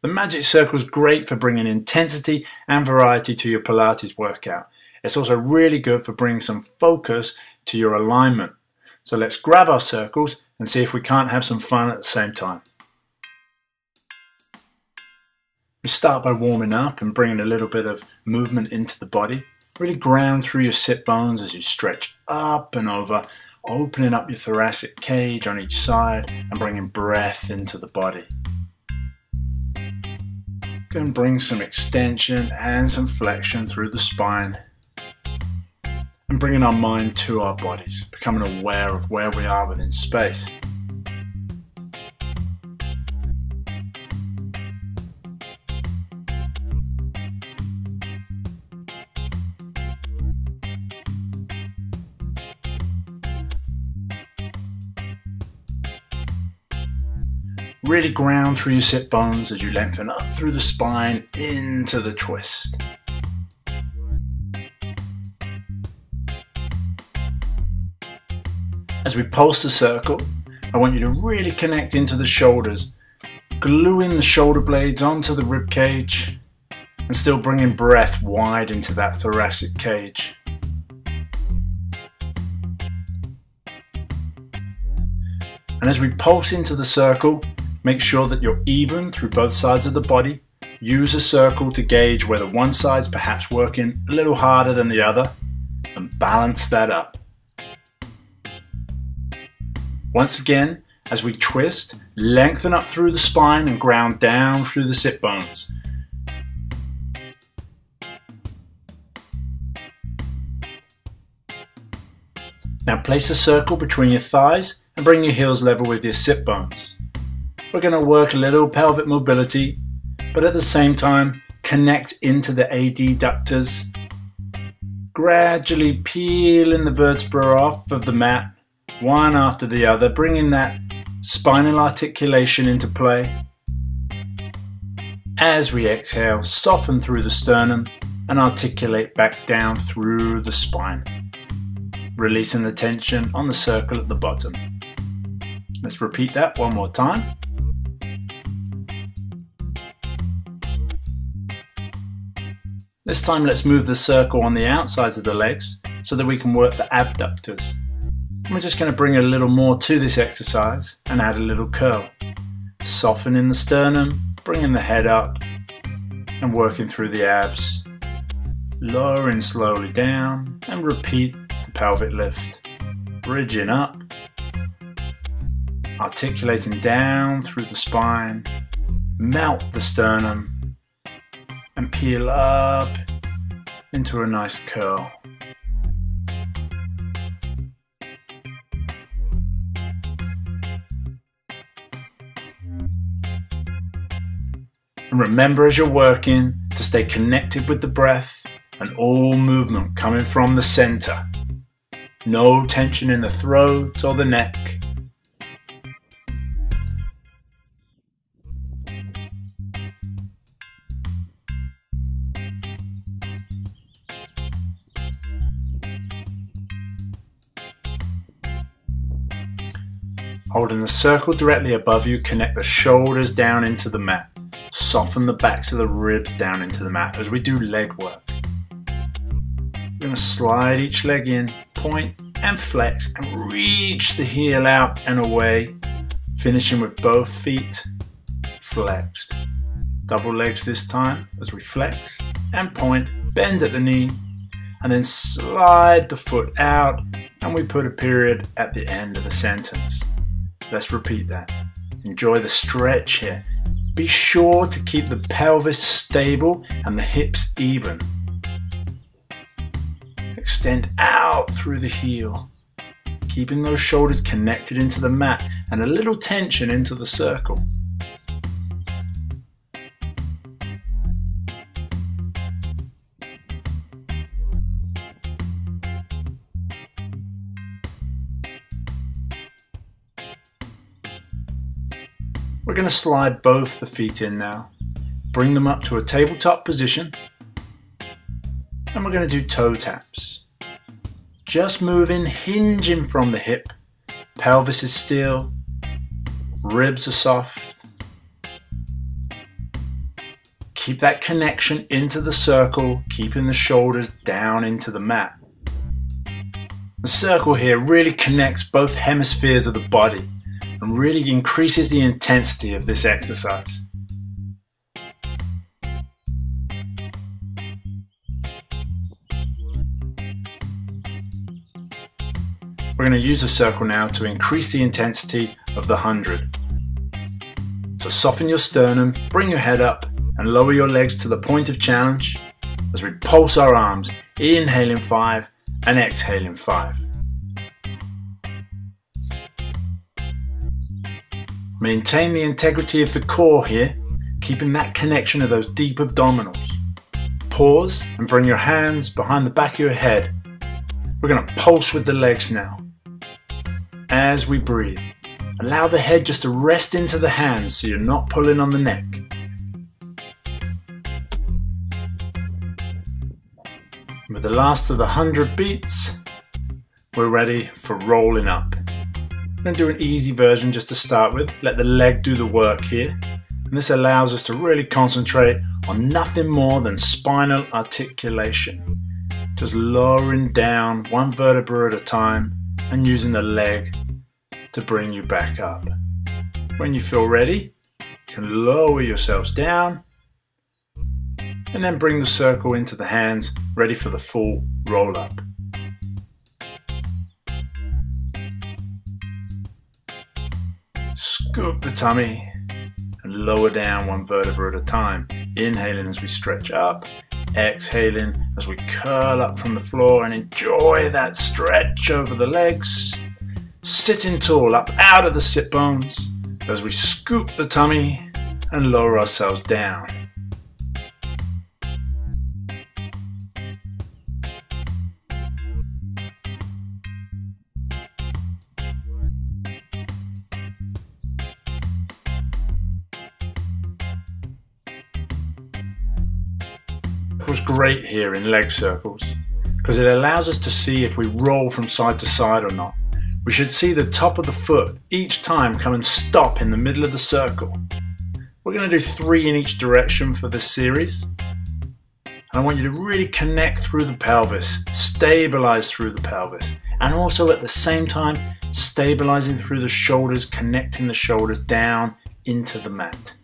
The magic circle is great for bringing intensity and variety to your Pilates workout. It's also really good for bringing some focus to your alignment. So let's grab our circles and see if we can't have some fun at the same time. We start by warming up and bringing a little bit of movement into the body. Really ground through your sit bones as you stretch up and over, opening up your thoracic cage on each side and bringing breath into the body. Go and bring some extension and some flexion through the spine. And bringing our mind to our bodies, becoming aware of where we are within space. Really ground through your sit bones as you lengthen up through the spine into the twist. As we pulse the circle, I want you to really connect into the shoulders, gluing the shoulder blades onto the rib cage and still bringing breath wide into that thoracic cage. And as we pulse into the circle, make sure that you're even through both sides of the body. Use a circle to gauge whether one side's perhaps working a little harder than the other and balance that up. Once again, as we twist, lengthen up through the spine and ground down through the sit bones. Now place a circle between your thighs and bring your heels level with your sit bones. We're going to work a little pelvic mobility, but at the same time connect into the adductors, gradually peeling the vertebra off of the mat, one after the other, bringing that spinal articulation into play. As we exhale, soften through the sternum and articulate back down through the spine, releasing the tension on the circle at the bottom. Let's repeat that one more time. This time let's move the circle on the outsides of the legs so that we can work the abductors. And we're just going to bring a little more to this exercise and add a little curl. Softening the sternum, bringing the head up and working through the abs. Lowering slowly down and repeat the pelvic lift. Bridging up. Articulating down through the spine. Melt the sternum. And peel up into a nice curl. And remember as you're working to stay connected with the breath and all movement coming from the center. No tension in the throat or the neck. Holding the circle directly above you, connect the shoulders down into the mat. Soften the backs of the ribs down into the mat as we do leg work. We're going to slide each leg in, point and flex and reach the heel out and away, finishing with both feet flexed. Double legs this time as we flex and point, bend at the knee and then slide the foot out and we put a period at the end of the sentence. Let's repeat that. Enjoy the stretch here. Be sure to keep the pelvis stable and the hips even. Extend out through the heel, keeping those shoulders connected into the mat and a little tension into the circle. We're going to slide both the feet in now. Bring them up to a tabletop position. And we're going to do toe taps. Just moving, hinging from the hip. Pelvis is still. Ribs are soft. Keep that connection into the circle, keeping the shoulders down into the mat. The circle here really connects both hemispheres of the body and really increases the intensity of this exercise. We're going to use the circle now to increase the intensity of the 100. So soften your sternum, bring your head up and lower your legs to the point of challenge as we pulse our arms, inhaling 5 and exhaling 5. Maintain the integrity of the core here, keeping that connection of those deep abdominals. Pause and bring your hands behind the back of your head. We're going to pulse with the legs now. As we breathe, allow the head just to rest into the hands so you're not pulling on the neck. With the last of the 100 beats, we're ready for rolling up. I'm going to do an easy version just to start with. Let the leg do the work here. And this allows us to really concentrate on nothing more than spinal articulation. Just lowering down one vertebra at a time and using the leg to bring you back up. When you feel ready, you can lower yourselves down and then bring the circle into the hands, ready for the full roll up. Scoop the tummy and lower down one vertebra at a time. Inhaling as we stretch up, exhaling as we curl up from the floor and enjoy that stretch over the legs. Sitting tall up out of the sit bones as we scoop the tummy and lower ourselves down. It was great here in leg circles because it allows us to see if we roll from side to side or not. We should see the top of the foot each time come and stop in the middle of the circle. We're going to do 3 in each direction for this series. And I want you to really connect through the pelvis, stabilize through the pelvis, and also at the same time stabilizing through the shoulders, connecting the shoulders down into the mat.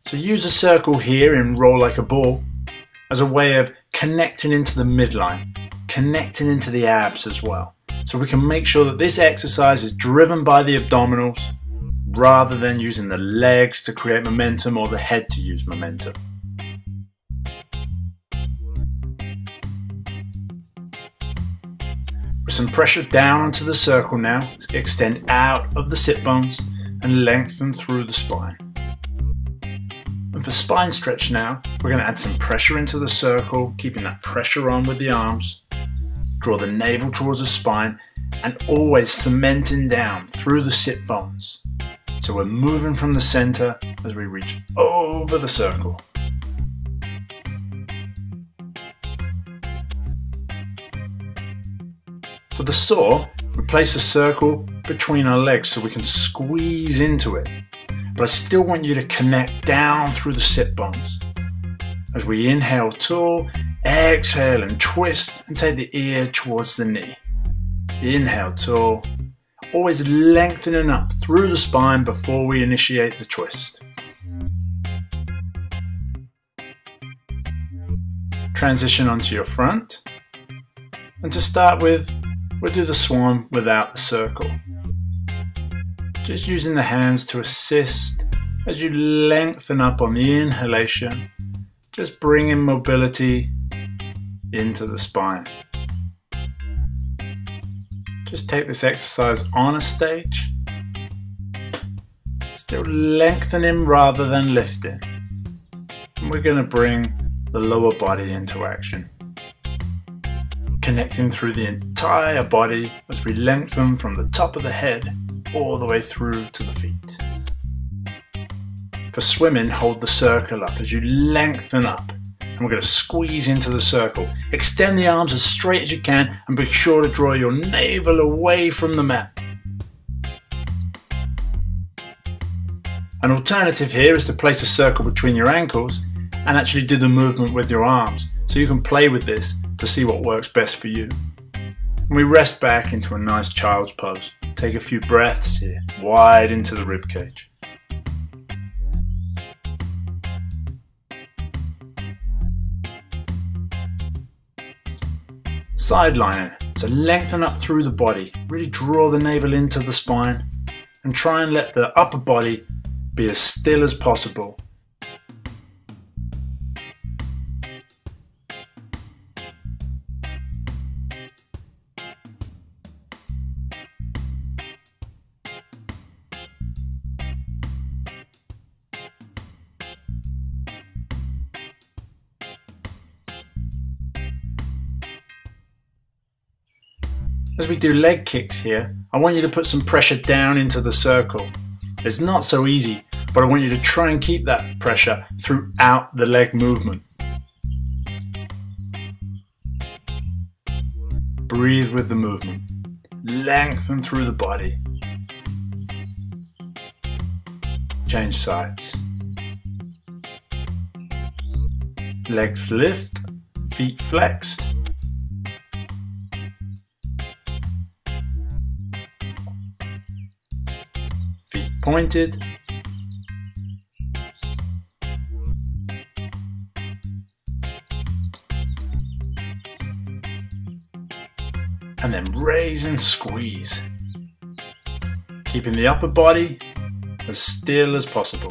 So use a circle here and roll like a ball as a way of connecting into the midline, connecting into the abs as well. So we can make sure that this exercise is driven by the abdominals rather than using the legs to create momentum or the head to use momentum. With some pressure down onto the circle now, extend out of the sit bones and lengthen through the spine. And for spine stretch now, we're going to add some pressure into the circle, keeping that pressure on with the arms. Draw the navel towards the spine and always cementing down through the sit bones. So we're moving from the center as we reach over the circle. For the saw, we place a circle between our legs so we can squeeze into it. But I still want you to connect down through the sit bones. As we inhale tall, exhale and twist and take the ear towards the knee. Inhale tall, always lengthening up through the spine before we initiate the twist. Transition onto your front. And to start with, we'll do the swan without the circle. Just using the hands to assist as you lengthen up on the inhalation, just bringing mobility into the spine. Just take this exercise on a stage, still lengthening rather than lifting. And we're going to bring the lower body into action, connecting through the entire body as we lengthen from the top of the head all the way through to the feet. For swimming, hold the circle up as you lengthen up. And we're going to squeeze into the circle. Extend the arms as straight as you can and be sure to draw your navel away from the mat. An alternative here is to place a circle between your ankles and actually do the movement with your arms. So you can play with this to see what works best for you. And we rest back into a nice child's pose. Take a few breaths here, wide into the rib cage. Sidelining, so lengthen up through the body, really draw the navel into the spine and try and let the upper body be as still as possible. As we do leg kicks here, I want you to put some pressure down into the circle. It's not so easy, but I want you to try and keep that pressure throughout the leg movement. Breathe with the movement. Lengthen through the body. Change sides. Legs lift, feet flexed. Pointed. And then raise and squeeze. Keeping the upper body as still as possible.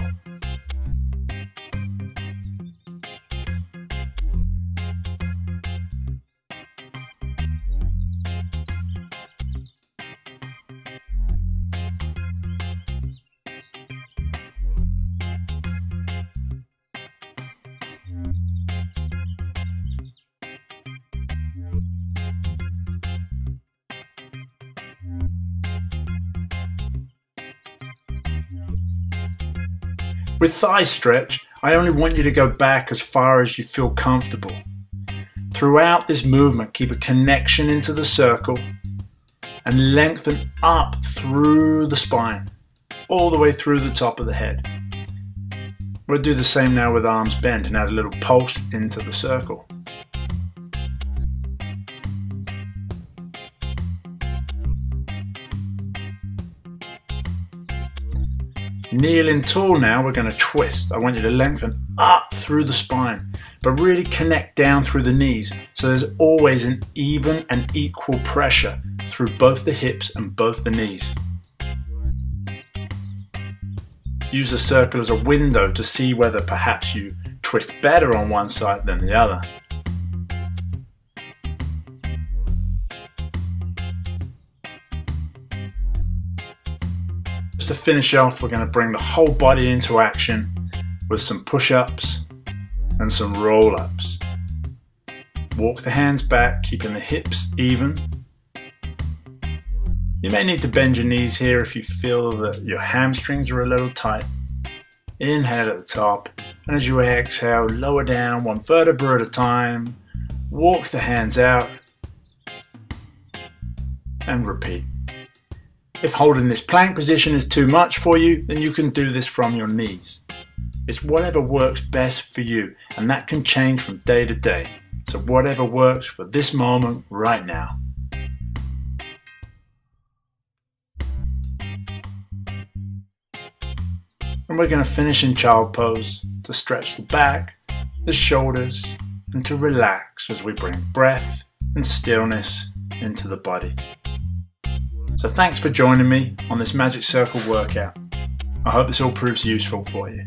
With thigh stretch, I only want you to go back as far as you feel comfortable. Throughout this movement, keep a connection into the circle and lengthen up through the spine, all the way through the top of the head. We'll do the same now with arms bent and add a little pulse into the circle. Kneeling tall now, we're going to twist. I want you to lengthen up through the spine, but really connect down through the knees so there's always an even and equal pressure through both the hips and both the knees. Use the circle as a window to see whether perhaps you twist better on one side than the other. To finish off, we're going to bring the whole body into action with some push-ups and some roll-ups. Walk the hands back, keeping the hips even. You may need to bend your knees here if you feel that your hamstrings are a little tight. Inhale at the top, and as you exhale, lower down one vertebra at a time. Walk the hands out and repeat. If holding this plank position is too much for you, then you can do this from your knees. It's whatever works best for you, and that can change from day to day. So whatever works for this moment right now. And we're going to finish in child pose to stretch the back, the shoulders, and to relax as we bring breath and stillness into the body. So thanks for joining me on this Magic Circle workout. I hope this all proves useful for you.